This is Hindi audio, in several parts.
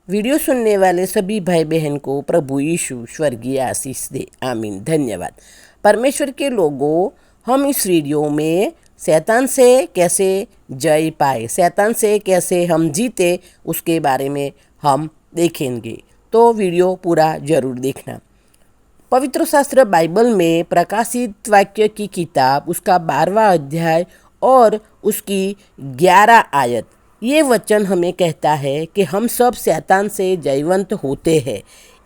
वीडियो सुनने वाले सभी भाई बहन को प्रभु यीशु स्वर्गीय आशीष दे। आमीन। धन्यवाद। परमेश्वर के लोगों, हम इस वीडियो में शैतान से कैसे जय पाए, शैतान से कैसे हम जीते, उसके बारे में हम देखेंगे। तो वीडियो पूरा जरूर देखना। पवित्र शास्त्र बाइबल में प्रकाशित वाक्य की किताब उसका 12वां अध्याय और उसकी 11 आयत, ये वचन हमें कहता है कि हम सब शैतान से जयवंत होते हैं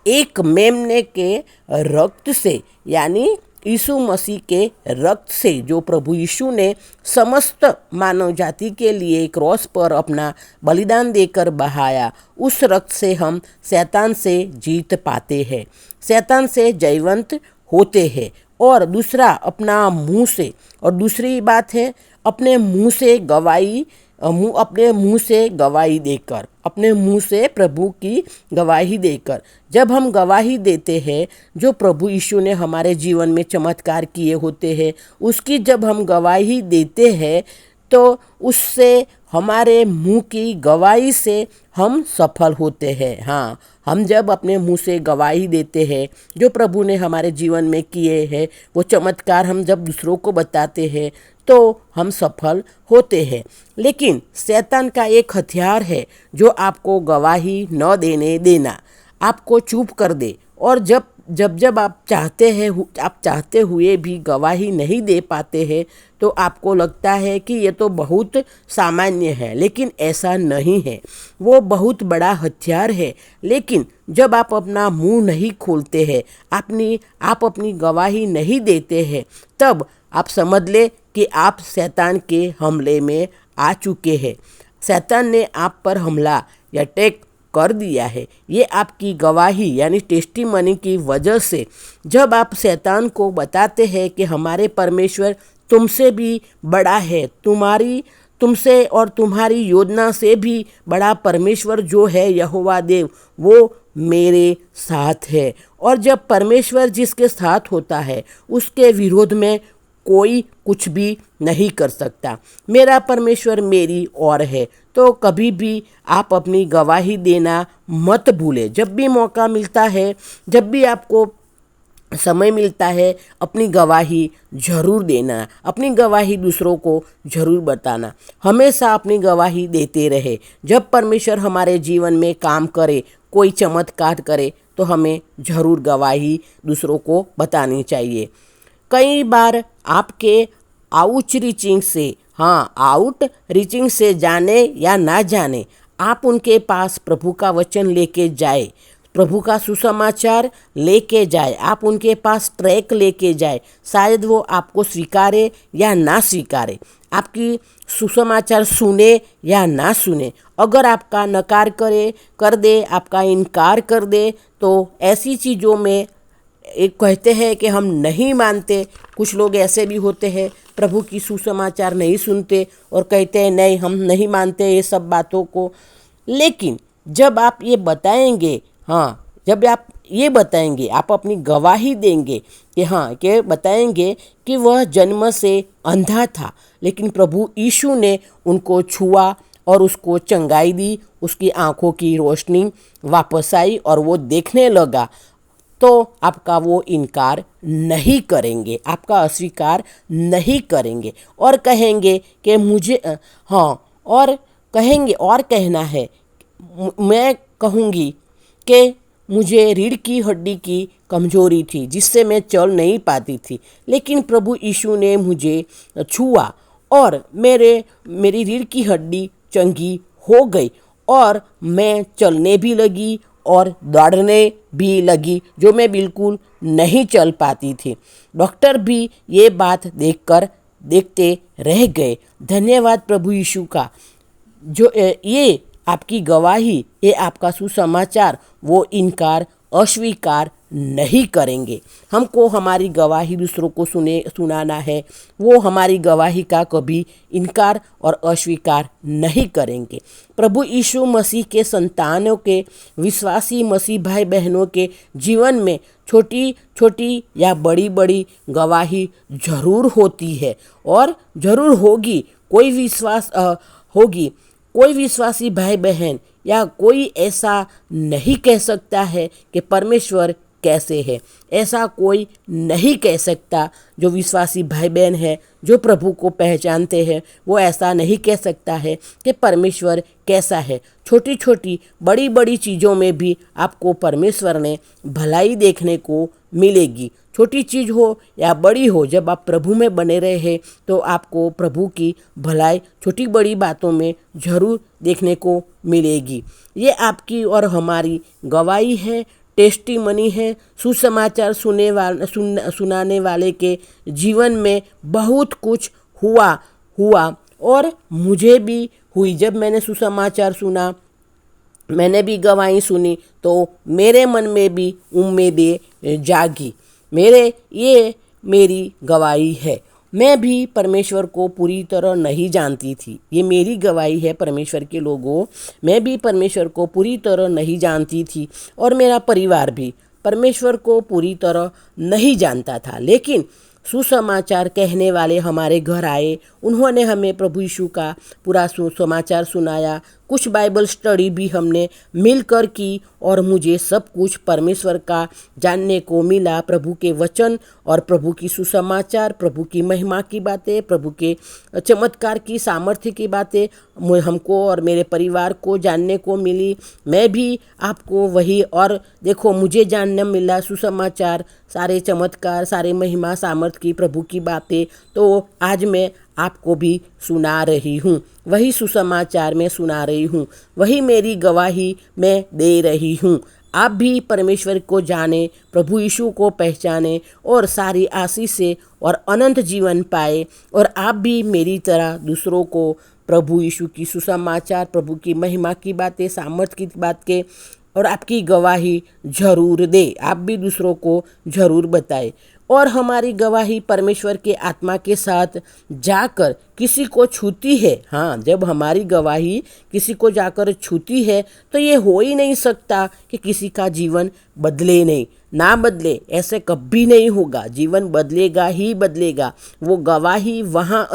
एक मेमने के रक्त से, यानी यीशु मसीह के रक्त से, जो प्रभु यीशु ने समस्त मानव जाति के लिए क्रॉस पर अपना बलिदान देकर बहाया। उस रक्त से हम शैतान से जीत पाते हैं, शैतान से जयवंत होते हैं। और दूसरा, अपना मुंह से, और दूसरी बात है अपने मुंह से गवाही, अपने मुंह से गवाही देकर, अपने मुंह से प्रभु की गवाही देकर। जब हम गवाही देते हैं, जो प्रभु यीशु ने हमारे जीवन में चमत्कार किए होते हैं, उसकी जब हम गवाही देते हैं तो उससे, हमारे मुंह की गवाही से हम सफल होते हैं। हाँ, हम जब अपने मुंह से गवाही देते हैं, जो प्रभु ने हमारे जीवन में किए हैं वो चमत्कार हम जब दूसरों को बताते हैं तो हम सफल होते हैं। लेकिन शैतान का एक हथियार है जो आपको गवाही न देने देना, आपको चुप कर दे। और जब जब जब आप चाहते हुए भी गवाही नहीं दे पाते हैं तो आपको लगता है कि ये तो बहुत सामान्य है, लेकिन ऐसा नहीं है। वो बहुत बड़ा हथियार है। लेकिन जब आप अपना मुंह नहीं खोलते हैं, आप अपनी गवाही नहीं देते हैं, तब आप समझ ले कि आप शैतान के हमले में आ चुके हैं। शैतान ने आप पर हमला या अटैक कर दिया है। ये आपकी गवाही यानी टेस्टिमनी की वजह से, जब आप शैतान को बताते हैं कि हमारे परमेश्वर तुमसे भी बड़ा है, तुमसे और तुम्हारी योजना से भी बड़ा परमेश्वर जो है यहोवा देव, वो मेरे साथ है। और जब परमेश्वर जिसके साथ होता है उसके विरोध में कोई कुछ भी नहीं कर सकता। मेरा परमेश्वर मेरी ओर है। तो कभी भी आप अपनी गवाही देना मत भूलें। जब भी मौका मिलता है, जब भी आपको समय मिलता है, अपनी गवाही जरूर देना, अपनी गवाही दूसरों को जरूर बताना। हमेशा अपनी गवाही देते रहे। जब परमेश्वर हमारे जीवन में काम करे, कोई चमत्कार करे, तो हमें जरूर गवाही दूसरों को बतानी चाहिए। कई बार आपके आउट रीचिंग से जाने या ना जाने, आप उनके पास प्रभु का वचन लेके जाए, प्रभु का सुसमाचार लेके जाए, आप उनके पास ट्रैक लेके जाए। शायद वो आपको स्वीकारे या ना स्वीकारे, आपकी सुसमाचार सुने या ना सुने। अगर आपका नकार कर दे, आपका इनकार कर दे, तो ऐसी चीज़ों में एक कहते हैं कि हम नहीं मानते। कुछ लोग ऐसे भी होते हैं, प्रभु की सुसमाचार नहीं सुनते और कहते हैं नहीं, हम नहीं मानते ये सब बातों को। लेकिन जब आप ये बताएंगे, जब आप ये बताएंगे, आप अपनी गवाही देंगे कि बताएंगे कि वह जन्म से अंधा था, लेकिन प्रभु यीशु ने उनको छुआ और उसको चंगाई दी, उसकी आंखों की रोशनी वापस आई और वो देखने लगा, तो आपका वो इनकार नहीं करेंगे, आपका अस्वीकार नहीं करेंगे और कहेंगे कि और कहना है, मैं कहूँगी कि मुझे रीढ़ की हड्डी की कमजोरी थी जिससे मैं चल नहीं पाती थी, लेकिन प्रभु यीशु ने मुझे छुआ और मेरी रीढ़ की हड्डी चंगी हो गई और मैं चलने भी लगी और दौड़ने भी लगी, जो मैं बिल्कुल नहीं चल पाती थी। डॉक्टर भी ये बात देखते रह गए। धन्यवाद प्रभु यीशु का, जो ये आपकी गवाही, ये आपका सुसमाचार, वो इनकार अस्वीकार नहीं करेंगे। हमको हमारी गवाही दूसरों को सुनाना है, वो हमारी गवाही का कभी इनकार और अस्वीकार नहीं करेंगे। प्रभु यीशु मसीह के संतानों के, विश्वासी मसीह भाई बहनों के जीवन में छोटी छोटी या बड़ी बड़ी गवाही जरूर होती है और जरूर होगी। कोई विश्वास होगी, कोई विश्वासी भाई बहन या कोई ऐसा नहीं कह सकता है कि परमेश्वर कैसे है। ऐसा कोई नहीं कह सकता। जो विश्वासी भाई बहन है, जो प्रभु को पहचानते हैं, वो ऐसा नहीं कह सकता है कि परमेश्वर कैसा है। छोटी छोटी बड़ी बड़ी चीज़ों में भी आपको परमेश्वर ने भलाई देखने को मिलेगी। छोटी चीज़ हो या बड़ी हो, जब आप प्रभु में बने रहे तो आपको प्रभु की भलाई छोटी बड़ी बातों में ज़रूर देखने को मिलेगी। ये आपकी और हमारी गवाही है, टेस्टीमनी है। सुसमाचार सुनाने वाले के जीवन में बहुत कुछ हुआ और मुझे भी हुई। जब मैंने सुसमाचार सुना, मैंने भी गवाही सुनी, तो मेरे मन में भी उम्मीदें जागी। ये मेरी गवाही है। मैं भी परमेश्वर को पूरी तरह नहीं जानती थी। ये मेरी गवाही है परमेश्वर के लोगों। मैं भी परमेश्वर को पूरी तरह नहीं जानती थी और मेरा परिवार भी परमेश्वर को पूरी तरह नहीं जानता था। लेकिन सुसमाचार कहने वाले हमारे घर आए, उन्होंने हमें प्रभु यीशु का पूरा सुसमाचार सुनाया। कुछ बाइबल स्टडी भी हमने मिलकर की और मुझे सब कुछ परमेश्वर का जानने को मिला। प्रभु के वचन और प्रभु की सुसमाचार, प्रभु की महिमा की बातें, प्रभु के चमत्कार की सामर्थ्य की बातें हमको और मेरे परिवार को जानने को मिली। मैं भी आपको वही, और देखो मुझे जानने मिला सुसमाचार, सारे चमत्कार, सारे महिमा सामर्थ्य की प्रभु की बातें, तो आज मैं आपको भी सुना रही हूँ। वही सुसमाचार मैं सुना रही हूँ, वही मेरी गवाही मैं दे रही हूँ। आप भी परमेश्वर को जाने, प्रभु यीशु को पहचाने और सारी आशीष से और अनंत जीवन पाए। और आप भी मेरी तरह दूसरों को प्रभु यीशु की सुसमाचार, प्रभु की महिमा की बातें, सामर्थ की बातें और आपकी गवाही जरूर दे। आप भी दूसरों को जरूर बताएं। और हमारी गवाही परमेश्वर के आत्मा के साथ जाकर किसी को छूती है। हाँ, जब हमारी गवाही किसी को जाकर छूती है तो ये हो ही नहीं सकता कि किसी का जीवन बदले नहीं, ना बदले, ऐसे कभी नहीं होगा। जीवन बदलेगा ही बदलेगा। वो गवाही वहाँ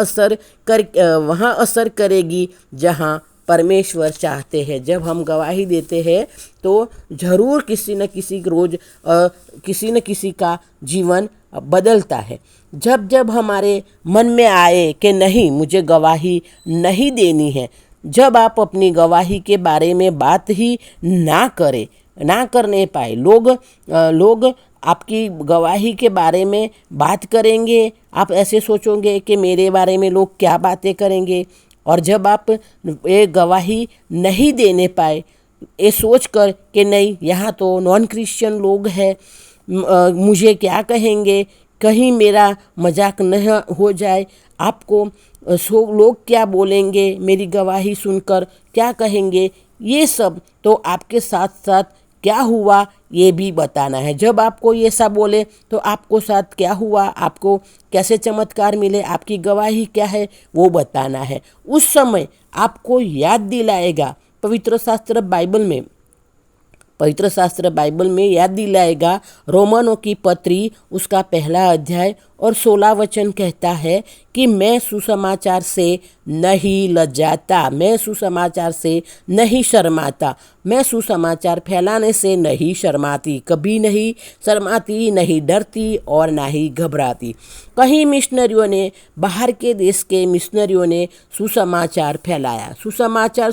असर करेगी जहाँ परमेश्वर चाहते हैं। जब हम गवाही देते हैं तो ज़रूर किसी न किसी का जीवन बदलता है। जब हमारे मन में आए कि नहीं, मुझे गवाही नहीं देनी है, जब आप अपनी गवाही के बारे में बात ही ना करने पाए, लोग आपकी गवाही के बारे में बात करेंगे, आप ऐसे सोचोगे कि मेरे बारे में लोग क्या बातें करेंगे। और जब आप ये गवाही नहीं देने पाए, ये सोच कर कि नहीं, यहाँ तो नॉन क्रिश्चियन लोग हैं, मुझे क्या कहेंगे, कहीं मेरा मजाक न हो जाए, आपको लोग क्या बोलेंगे, मेरी गवाही सुनकर क्या कहेंगे, ये सब तो आपके साथ साथ क्या हुआ ये भी बताना है। जब आपको ये सब बोले तो आपको साथ क्या हुआ, आपको कैसे चमत्कार मिले, आपकी गवाही क्या है, वो बताना है। उस समय आपको याद दिलाएगा पवित्र शास्त्र बाइबल में याद दिलाएगा। रोमनों की पत्री उसका 1 अध्याय और 16 वचन कहता है कि मैं सुसमाचार से नहीं लजाता, मैं सुसमाचार से नहीं शर्माता, मैं सुसमाचार फैलाने से नहीं शर्माती, कभी नहीं शर्माती, नहीं डरती और ना ही घबराती। कई मिशनरियों ने, बाहर के देश के मिशनरियों ने सुसमाचार फैलाया। सुसमाचार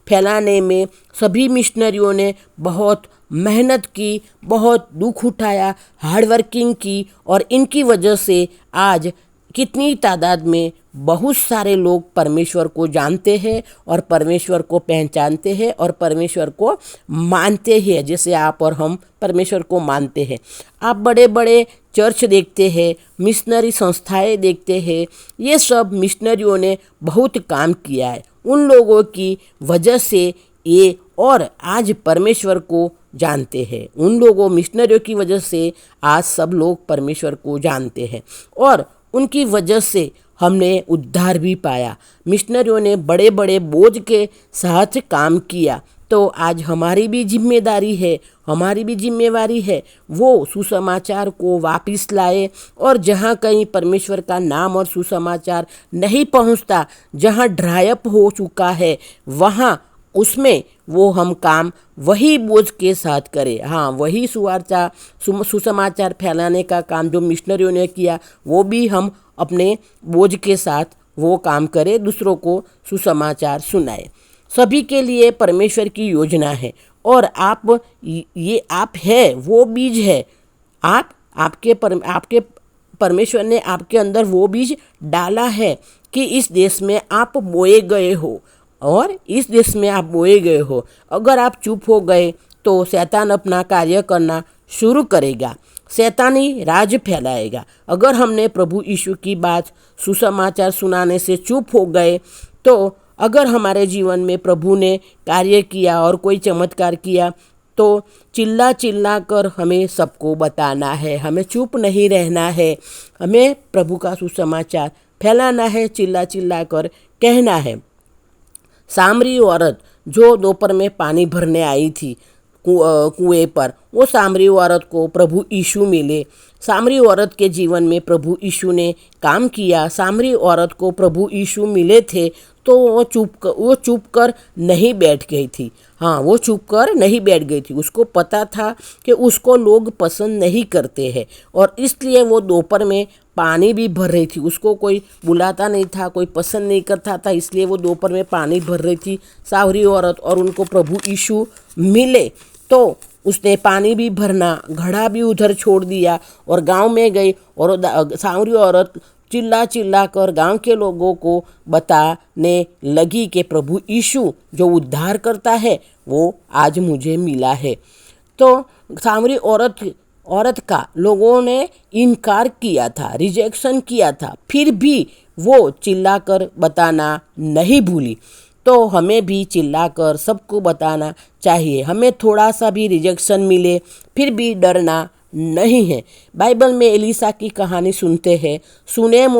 फैलाने में सभी मिशनरियों ने बहुत मेहनत की, बहुत दुख उठाया, हार्ड वर्किंग की, और इनकी वजह से आज कितनी तादाद में बहुत सारे लोग परमेश्वर को जानते हैं और परमेश्वर को पहचानते हैं और परमेश्वर को मानते हैं, जैसे आप और हम परमेश्वर को मानते हैं। आप बड़े बड़े चर्च देखते हैं, मिशनरी संस्थाएं देखते हैं, ये सब मिशनरियों ने बहुत काम किया है। उन लोगों की वजह से ये और आज परमेश्वर को जानते हैं। उन लोगों मिशनरियों की वजह से आज सब लोग परमेश्वर को जानते हैं और उनकी वजह से हमने उद्धार भी पाया। मिशनरियों ने बड़े बड़े बोझ के साथ काम किया, तो आज हमारी भी जिम्मेदारी है, हमारी भी जिम्मेवारी है वो सुसमाचार को वापस लाए। और जहाँ कहीं परमेश्वर का नाम और सुसमाचार नहीं पहुँचता, जहाँ ड्राइअप हो चुका है, वहाँ उसमें वो हम काम वही बोझ के साथ करें। हाँ, वही सुसमाचार फैलाने का काम जो मिशनरियों ने किया, वो भी हम अपने बोझ के साथ वो काम करें, दूसरों को सुसमाचार सुनाए। सभी के लिए परमेश्वर की योजना है और आप है वो बीज है। आपके परमेश्वर ने आपके अंदर वो बीज डाला है कि इस देश में आप बोए गए हो, और इस देश में आप बोए गए हो। अगर आप चुप हो गए तो शैतान अपना कार्य करना शुरू करेगा, शैतानी राज फैलाएगा। अगर हमने प्रभु यीशु की बात सुसमाचार सुनाने से चुप हो गए, तो अगर हमारे जीवन में प्रभु ने कार्य किया और कोई चमत्कार किया, तो चिल्ला चिल्ला कर हमें सबको बताना है, हमें चुप नहीं रहना है, हमें प्रभु का सुसमाचार फैलाना है, चिल्ला चिल्ला कर कहना है। सामरी औरत जो दोपहर में पानी भरने आई थी कुएं पर, वो सामरी औरत को प्रभु यीशु मिले। सामरी औरत के जीवन में प्रभु यीशु ने काम किया। सामरी औरत को प्रभु यीशु मिले थे, तो वो चुप कर नहीं बैठ गई थी। हाँ, वो चुप कर नहीं बैठ गई थी। उसको पता था कि उसको लोग पसंद नहीं करते हैं, और इसलिए वो दोपहर में पानी भी भर रही थी। उसको कोई बुलाता नहीं था, कोई पसंद नहीं करता था, इसलिए वो दोपहर में पानी भर रही थी सावरी औरत, और उनको प्रभु यीशु मिले। तो उसने पानी भी भरना, घड़ा भी उधर छोड़ दिया और गांव में गई, और सावरी औरत चिल्ला चिल्ला कर गांव के लोगों को बताने लगी कि प्रभु यीशु जो उद्धार करता है वो आज मुझे मिला है। तो सामरी औरत का लोगों ने इनकार किया था, रिजेक्शन किया था, फिर भी वो चिल्लाकर बताना नहीं भूली। तो हमें भी चिल्लाकर सबको बताना चाहिए। हमें थोड़ा सा भी रिजेक्शन मिले फिर भी डरना नहीं है। बाइबल में एलिसा की कहानी सुनते हैं। सुनेम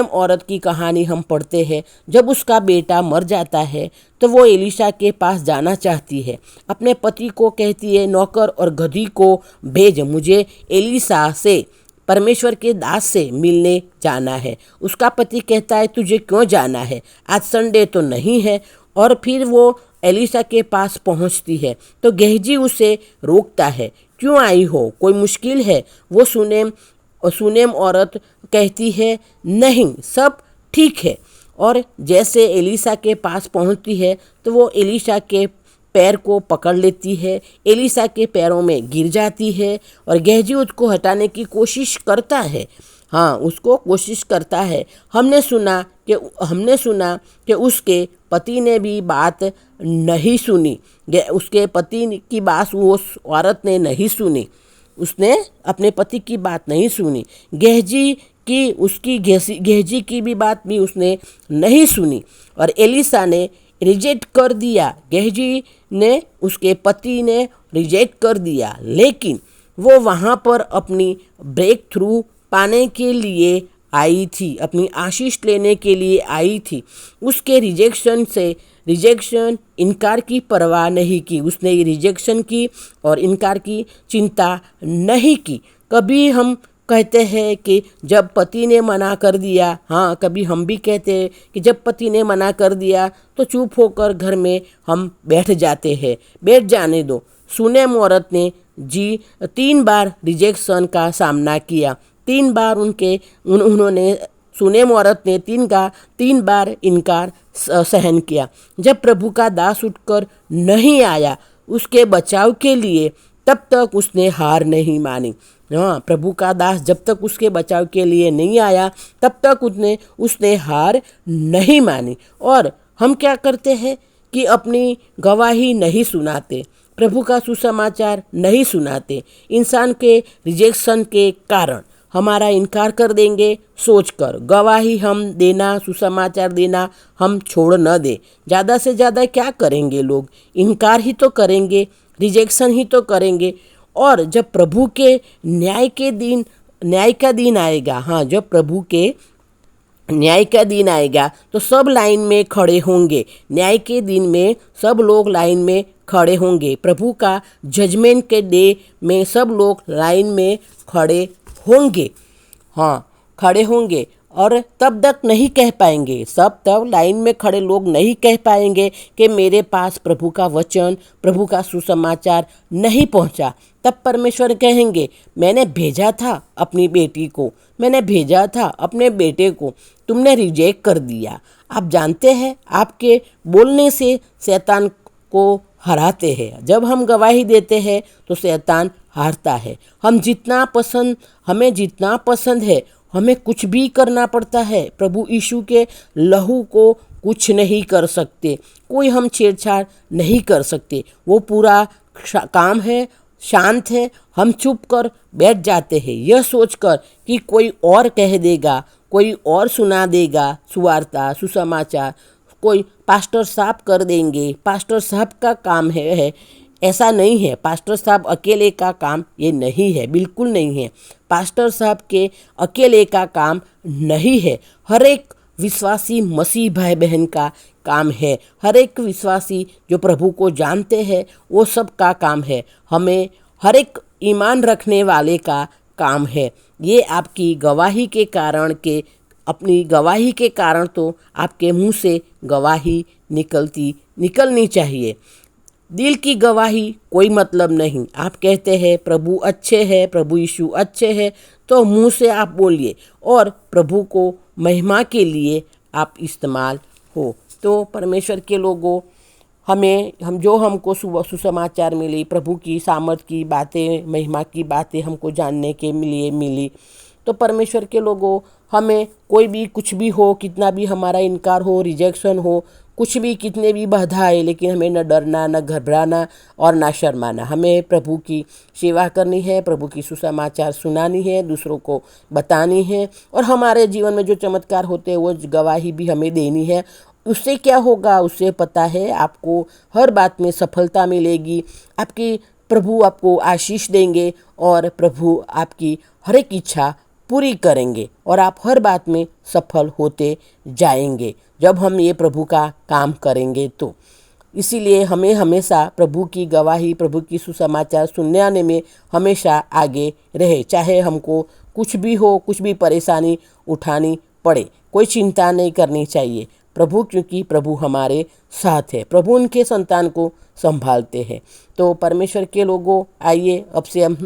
औरत की कहानी हम पढ़ते हैं। जब उसका बेटा मर जाता है तो वो एलिशा के पास जाना चाहती है। अपने पति को कहती है, नौकर और गधी को भेज, मुझे एलिशा से, परमेश्वर के दास से मिलने जाना है। उसका पति कहता है, तुझे क्यों जाना है, आज संडे तो नहीं है। और फिर वो एलिशा के पास पहुंचती है तो गेहजी उसे रोकता है, क्यों आई हो, कोई मुश्किल है। वो सुनेम औरत कहती है, नहीं, सब ठीक है। और जैसे एलिशा के पास पहुंचती है तो वो एलिशा के पैर को पकड़ लेती है, एलिशा के पैरों में गिर जाती है, और गेहजी उसको हटाने की कोशिश करता है। हाँ, उसको कोशिश करता है। हमने सुना कि उसके पति ने भी बात नहीं सुनी। उसके पति की बात उस औरत ने नहीं सुनी, उसने अपने पति की बात नहीं सुनी। गेहजी की भी बात भी उसने नहीं सुनी, और एलिशा ने रिजेक्ट कर दिया। गेहजी ने, उसके पति ने रिजेक्ट कर दिया, लेकिन वो वहाँ पर अपनी ब्रेक थ्रू पाने के लिए आई थी, अपनी आशीष लेने के लिए आई थी। उसके रिजेक्शन इनकार की परवाह नहीं की। उसने रिजेक्शन की और इनकार की चिंता नहीं की। कभी हम कहते हैं कि जब पति ने मना कर दिया, हाँ, कभी हम भी कहते हैं कि जब पति ने मना कर दिया तो चुप होकर घर में हम बैठ जाते हैं। बैठ जाने दो। सुनेम औरत ने 3 बार रिजेक्शन का सामना किया। 3 बार उन्होंने सुनेम औरत ने 3 बार इनकार सहन किया। जब प्रभु का दास उठकर नहीं आया उसके बचाव के लिए, तब तक उसने हार नहीं मानी। हाँ, प्रभु का दास जब तक उसके बचाव के लिए नहीं आया तब तक उसने हार नहीं मानी। और हम क्या करते हैं कि अपनी गवाही नहीं सुनाते, प्रभु का सुसमाचार नहीं सुनाते। इंसान के रिजेक्शन के कारण हमारा इनकार कर देंगे सोचकर। गवाही हम देना, सुसमाचार देना हम छोड़ न दें। ज़्यादा से ज़्यादा क्या करेंगे लोग, इनकार ही तो करेंगे, रिजेक्शन ही तो करेंगे। और जब प्रभु के न्याय का दिन आएगा, हाँ, जब प्रभु के न्याय का दिन आएगा तो सब लाइन में खड़े होंगे। न्याय के दिन में सब लोग लाइन में खड़े होंगे। प्रभु का जजमेंट के डे में सब लोग लाइन में खड़े होंगे। हाँ, खड़े होंगे और तब तक नहीं कह पाएंगे, सब तब लाइन में खड़े लोग नहीं कह पाएंगे कि मेरे पास प्रभु का वचन, प्रभु का सुसमाचार नहीं पहुंचा। तब परमेश्वर कहेंगे मैंने भेजा था अपनी बेटी को, मैंने भेजा था अपने बेटे को, तुमने रिजेक्ट कर दिया। आप जानते हैं आपके बोलने से शैतान को हराते हैं। जब हम गवाही देते हैं तो शैतान हारता है। हमें जितना पसंद है हमें कुछ भी करना पड़ता है। प्रभु यीशु के लहू को कुछ नहीं कर सकते, कोई हम छेड़छाड़ नहीं कर सकते। वो पूरा काम है, शांत है। हम चुप कर बैठ जाते हैं यह सोचकर कि कोई और कह देगा, कोई और सुना देगा सुवार्ता सुसमाचार, कोई पास्टर साहब कर देंगे, पास्टर साहब का काम है। ऐसा नहीं है। पास्टर साहब अकेले का काम ये नहीं है, बिल्कुल नहीं है। पास्टर साहब के अकेले का काम नहीं है। हर एक विश्वासी मसीह भाई बहन का काम है। हर एक विश्वासी जो प्रभु को जानते हैं वो सब का काम है। हमें हर एक ईमान रखने वाले का काम है। ये आपकी गवाही के कारण के अपनी गवाही के कारण तो आपके मुंह से गवाही निकलनी चाहिए। दिल की गवाही कोई मतलब नहीं। आप कहते हैं प्रभु अच्छे हैं, प्रभु यीशु अच्छे हैं, तो मुंह से आप बोलिए और प्रभु को महिमा के लिए आप इस्तेमाल हो। तो परमेश्वर के लोगों, हमको सुसमाचार मिली, प्रभु की सामर्थ की बातें, महिमा की बातें हमको जानने के लिए मिली। तो परमेश्वर के लोगों, हमें कोई भी कुछ भी हो, कितना भी हमारा इनकार हो, रिजेक्शन हो, कुछ भी कितने भी बाधा आए, लेकिन हमें न डरना, न घबराना और ना शर्माना। हमें प्रभु की सेवा करनी है, प्रभु की सुसमाचार सुनानी है, दूसरों को बतानी है और हमारे जीवन में जो चमत्कार होते हैं वो गवाही भी हमें देनी है। उससे क्या होगा, उससे पता है आपको हर बात में सफलता मिलेगी। प्रभु आपको आशीष देंगे और प्रभु आपकी हर एक इच्छा पूरी करेंगे और आप हर बात में सफल होते जाएंगे जब हम ये प्रभु का काम करेंगे। तो इसीलिए हमें हमेशा प्रभु की गवाही, प्रभु की सुसमाचार सुनने आने में हमेशा आगे रहे। चाहे हमको कुछ भी हो, कुछ भी परेशानी उठानी पड़े, कोई चिंता नहीं करनी चाहिए। क्योंकि प्रभु हमारे साथ है, प्रभु उनके संतान को संभालते हैं। तो परमेश्वर के लोगों, आइए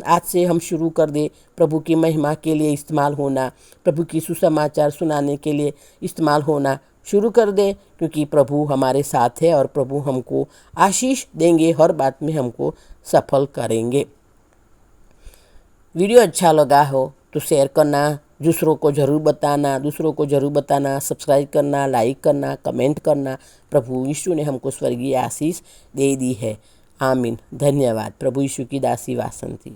आज से हम शुरू कर दे प्रभु की महिमा के लिए इस्तेमाल होना, प्रभु की सुसमाचार सुनाने के लिए इस्तेमाल होना शुरू कर दे, क्योंकि प्रभु हमारे साथ है और प्रभु हमको आशीष देंगे, हर बात में हमको सफल करेंगे। वीडियो अच्छा लगा हो तो शेयर करना, दूसरों को ज़रूर बताना, सब्सक्राइब करना, लाइक करना, कमेंट करना। प्रभु यीशु ने हमको स्वर्गीय आशीष दे दी है। आमीन। धन्यवाद। प्रभु यीशु की दासी वासंती।